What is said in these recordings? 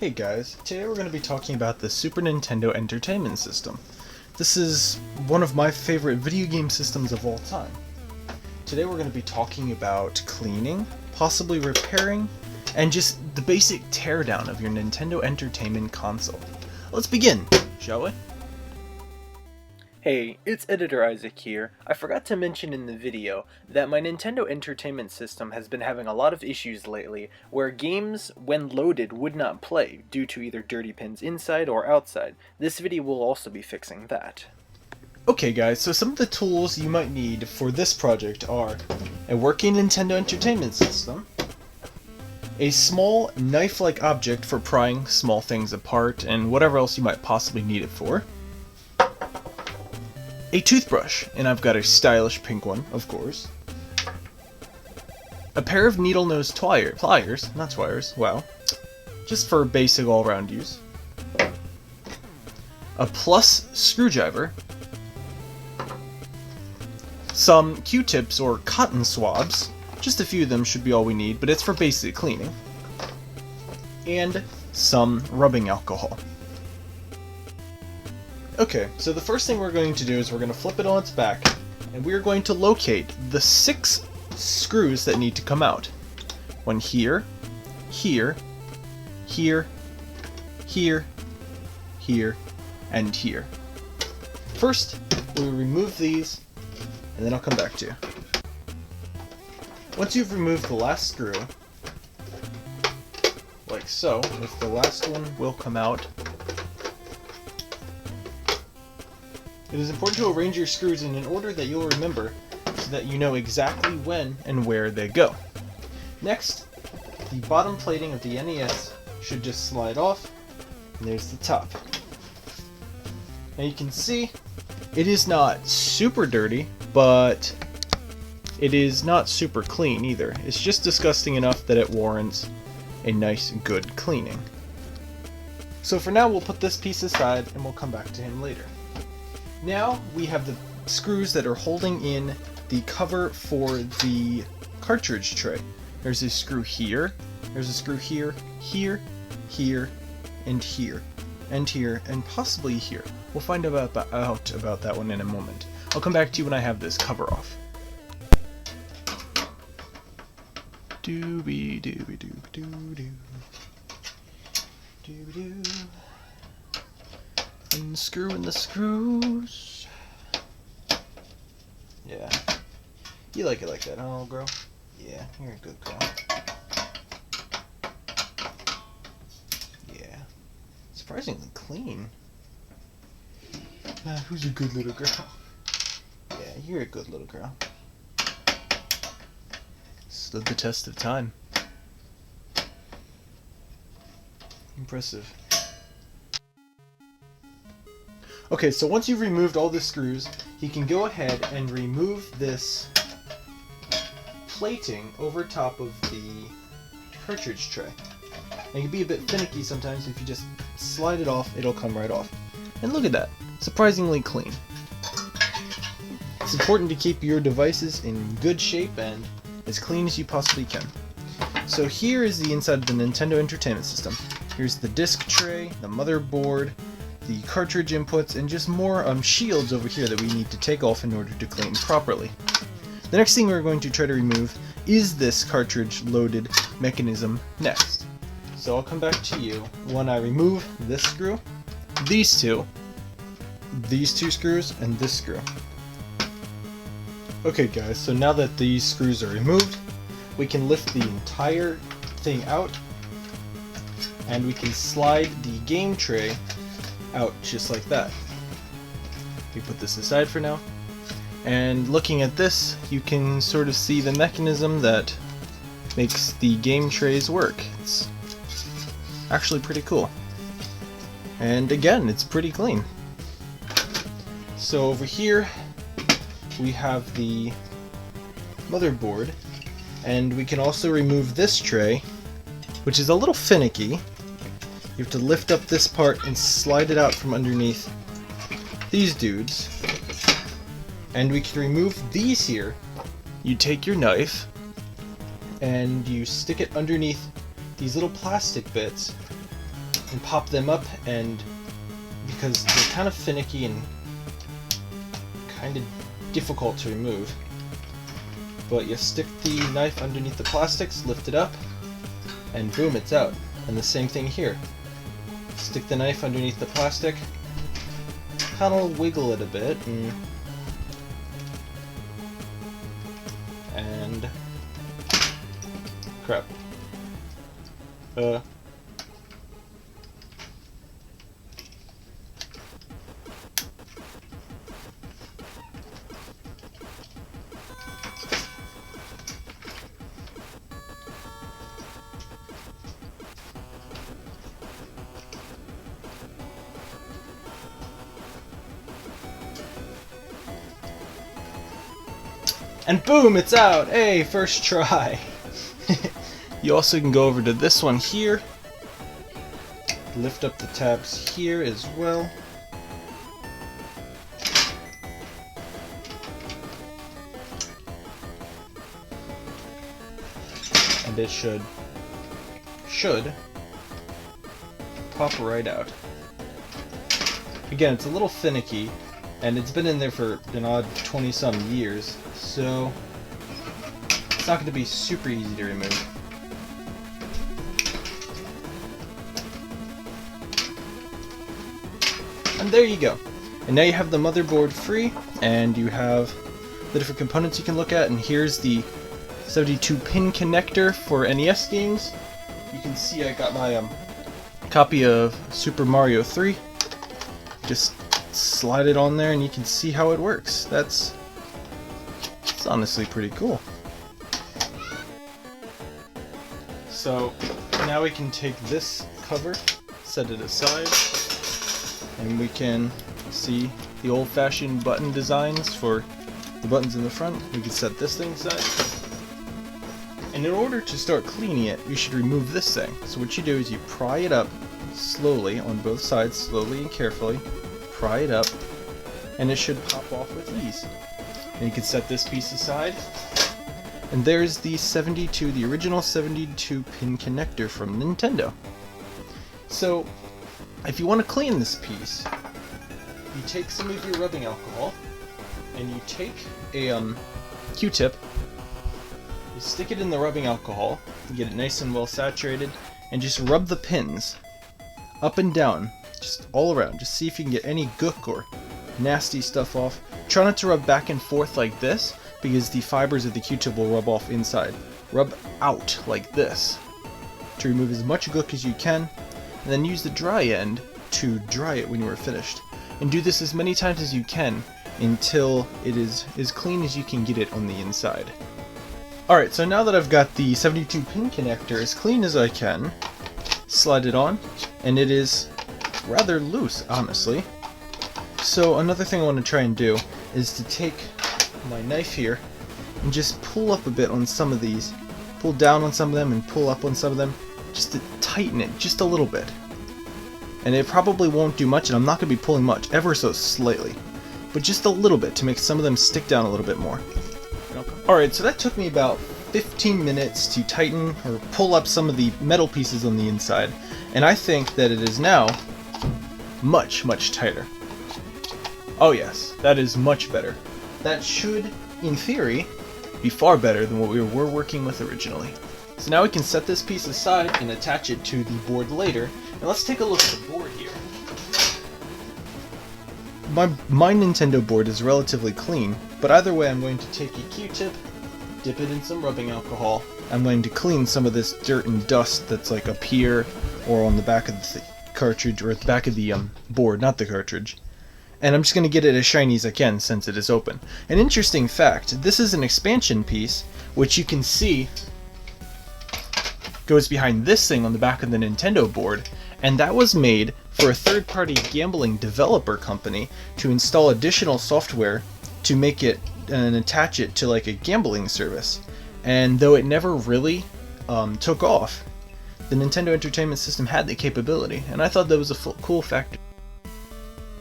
Hey guys, today we're going to be talking about the Super Nintendo Entertainment System. This is one of my favorite video game systems of all time. Today we're going to be talking about cleaning, possibly repairing, and just the basic teardown of your Nintendo Entertainment Console. Let's begin, shall we? Hey, it's Editor Isaac here. I forgot to mention in the video that my Nintendo Entertainment System has been having a lot of issues lately where games, when loaded, would not play due to either dirty pins inside or outside. This video will also be fixing that. Okay guys, so some of the tools you might need for this project are a working Nintendo Entertainment System, a small knife-like object for prying small things apart and whatever else you might possibly need it for, a toothbrush, and I've got a stylish pink one, of course. A pair of needle-nose pliers, not twires, wow. Just for basic all-round use. A plus screwdriver. Some Q-tips or cotton swabs. Just a few of them should be all we need, but it's for basic cleaning. And some rubbing alcohol. Okay, so the first thing we're going to do is we're going to flip it on its back, and we're going to locate the 6 screws that need to come out. One here, here, here, here, here, and here. First, we'll remove these, and then I'll come back to you. Once you've removed the last screw, like so, if the last one will come out, it is important to arrange your screws in an order that you'll remember so that you know exactly when and where they go. Next, the bottom plating of the NES should just slide off, and there's the top. Now you can see it is not super dirty, but it is not super clean either. It's just disgusting enough that it warrants a nice, good cleaning. So for now, we'll put this piece aside and we'll come back to him later. Now we have the screws that are holding in the cover for the cartridge tray. There's a screw here, there's a screw here, here, here, and here, and here, and possibly here. We'll find out about that one in a moment. I'll come back to you when I have this cover off. Doobie doobie doo doo doo. Doobie doo. Unscrewing the screws. Yeah. You like it like that, huh, little girl? Yeah, you're a good girl. Yeah. Surprisingly clean. Who's a good little girl? Yeah, you're a good little girl. Stood the test of time. Impressive. Okay, so once you've removed all the screws, you can go ahead and remove this plating over top of the cartridge tray. It can be a bit finicky sometimes. If you just slide it off, it'll come right off. And look at that, surprisingly clean. It's important to keep your devices in good shape and as clean as you possibly can. So here is the inside of the Nintendo Entertainment System. Here's the disc tray, the motherboard, the cartridge inputs, and just more shields over here that we need to take off in order to clean properly. The next thing we're going to try to remove is this cartridge loaded mechanism next. So I'll come back to you when I remove this screw, these two screws, and this screw. Okay guys, so now that these screws are removed, we can lift the entire thing out, and we can slide the game tray out just like that. We put this aside for now, and looking at this, you can sort of see the mechanism that makes the game trays work. It's actually pretty cool, and again, it's pretty clean. So over here we have the motherboard, and we can also remove this tray, which is a little finicky. You have to lift up this part and slide it out from underneath these dudes. And we can remove these here. You take your knife and you stick it underneath these little plastic bits, and pop them up, and because they're kind of finicky and kind of difficult to remove. But you stick the knife underneath the plastics, lift it up, and boom, it's out. And the same thing here. Stick the knife underneath the plastic, kind of wiggle it a bit, and crap. And boom, it's out! Hey, first try! You also can go over to this one here, lift up the tabs here as well. And it should pop right out. Again, it's a little finicky, and it's been in there for an odd 20-some years, so it's not going to be super easy to remove. And there you go. And now you have the motherboard free, and you have the different components you can look at, and here's the 72-pin connector for NES games. You can see I got my copy of Super Mario 3. Just slide it on there and you can see how it works. It's honestly pretty cool. So now we can take this cover, set it aside, and we can see the old-fashioned button designs for the buttons in the front. We can set this thing aside. And in order to start cleaning it, you should remove this thing. So what you do is you pry it up slowly on both sides, slowly and carefully. Pry it up, and it should pop off with ease. And you can set this piece aside. And there's the original 72-pin connector from Nintendo. So, if you want to clean this piece, you take some of your rubbing alcohol, and you take a Q-tip, you stick it in the rubbing alcohol, you get it nice and well saturated, and just rub the pins up and down, just all around. Just see if you can get any gook or nasty stuff off. Try not to rub back and forth like this, because the fibers of the Q-tip will rub off inside. Rub out like this to remove as much gook as you can, and then use the dry end to dry it when you are finished. And do this as many times as you can until it is as clean as you can get it on the inside. Alright, so now that I've got the 72-pin connector as clean as I can, slide it on, and it is rather loose, honestly. So another thing I want to try and do is to take my knife here and just pull up a bit on some of these. Pull down on some of them and pull up on some of them, just to tighten it just a little bit. And it probably won't do much, and I'm not going to be pulling much, ever so slightly, but just a little bit to make some of them stick down a little bit more. Alright, so that took me about 15 minutes to tighten or pull up some of the metal pieces on the inside, and I think that it is now much, much tighter. Oh yes, that is much better. That should, in theory, be far better than what we were working with originally. So now we can set this piece aside and attach it to the board later, and let's take a look at the board here. My Nintendo board is relatively clean, but either way I'm going to take a Q-tip, dip it in some rubbing alcohol. I'm going to clean some of this dirt and dust that's like up here or on the back of the cartridge, or at the back of the board, not the cartridge. And I'm just going to get it as shiny as I can since it is open. An interesting fact, this is an expansion piece, which you can see goes behind this thing on the back of the Nintendo board, and that was made for a third-party gambling developer company to install additional software to make it and attach it to like a gambling service. And though it never really took off, the Nintendo Entertainment System had the capability, and I thought that was a cool factor.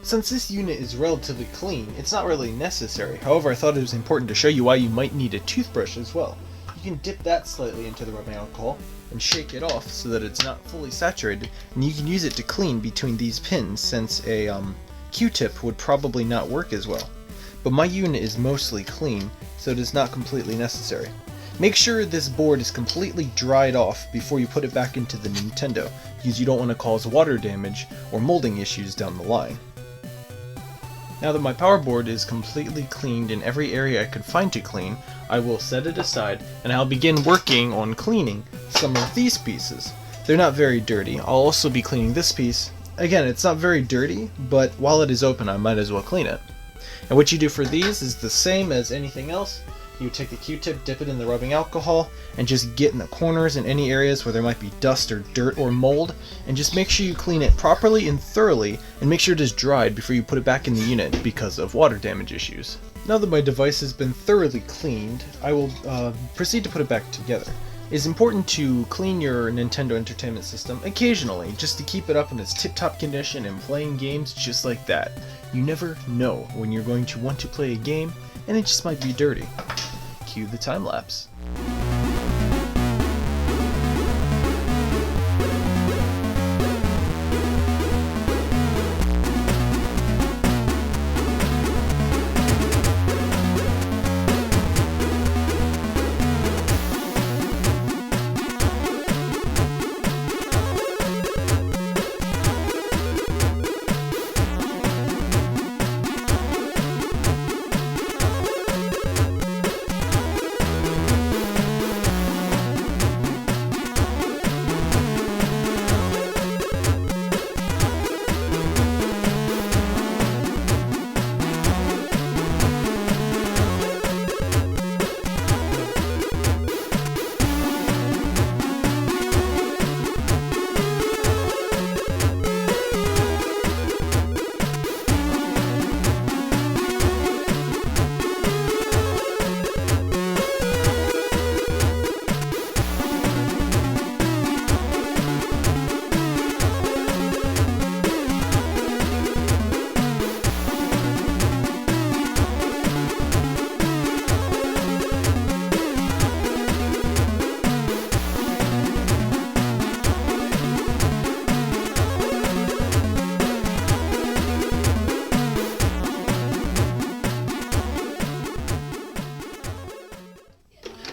Since this unit is relatively clean, it's not really necessary. However, I thought it was important to show you why you might need a toothbrush as well. You you can dip that slightly into the rubbing alcohol and shake it off so that it's not fully saturated, and you can use it to clean between these pins, since a Q-tip would probably not work as well. But my unit is mostly clean, so it is not completely necessary. Make sure this board is completely dried off before you put it back into the Nintendo, because you don't want to cause water damage or molding issues down the line. Now that my power board is completely cleaned in every area I could find to clean, I will set it aside and I'll begin working on cleaning some of these pieces. They're not very dirty. I'll also be cleaning this piece. Again, it's not very dirty, but while it is open I might as well clean it. And what you do for these is the same as anything else. You take the Q-tip, dip it in the rubbing alcohol, and just get in the corners and any areas where there might be dust or dirt or mold, and just make sure you clean it properly and thoroughly, and make sure it is dried before you put it back in the unit because of water damage issues. Now that my device has been thoroughly cleaned, I will proceed to put it back together. It is important to clean your Nintendo Entertainment System occasionally, just to keep it up in its tip-top condition and playing games just like that. You never know when you're going to want to play a game, and it just might be dirty. Cue the time lapse.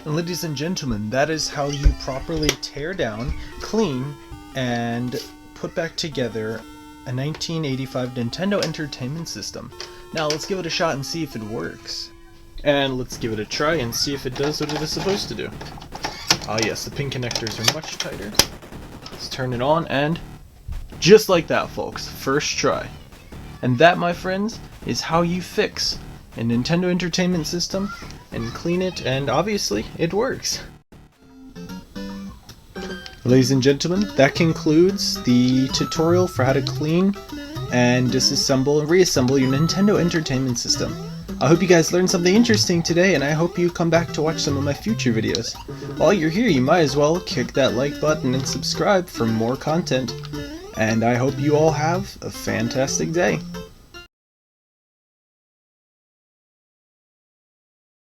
And ladies and gentlemen, that is how you properly tear down, clean, and put back together a 1985 Nintendo Entertainment System. Now let's give it a shot and see if it works. And let's give it a try and see if it does what it is supposed to do. Ah yes, the pin connectors are much tighter. Let's turn it on, and just like that, folks, first try. And that, my friends, is how you fix a Nintendo Entertainment System and clean it, and obviously it works. Ladies and gentlemen, that concludes the tutorial for how to clean and disassemble and reassemble your Nintendo Entertainment System. I hope you guys learned something interesting today, and I hope you come back to watch some of my future videos. While you're here, you might as well kick that like button and subscribe for more content. And I hope you all have a fantastic day.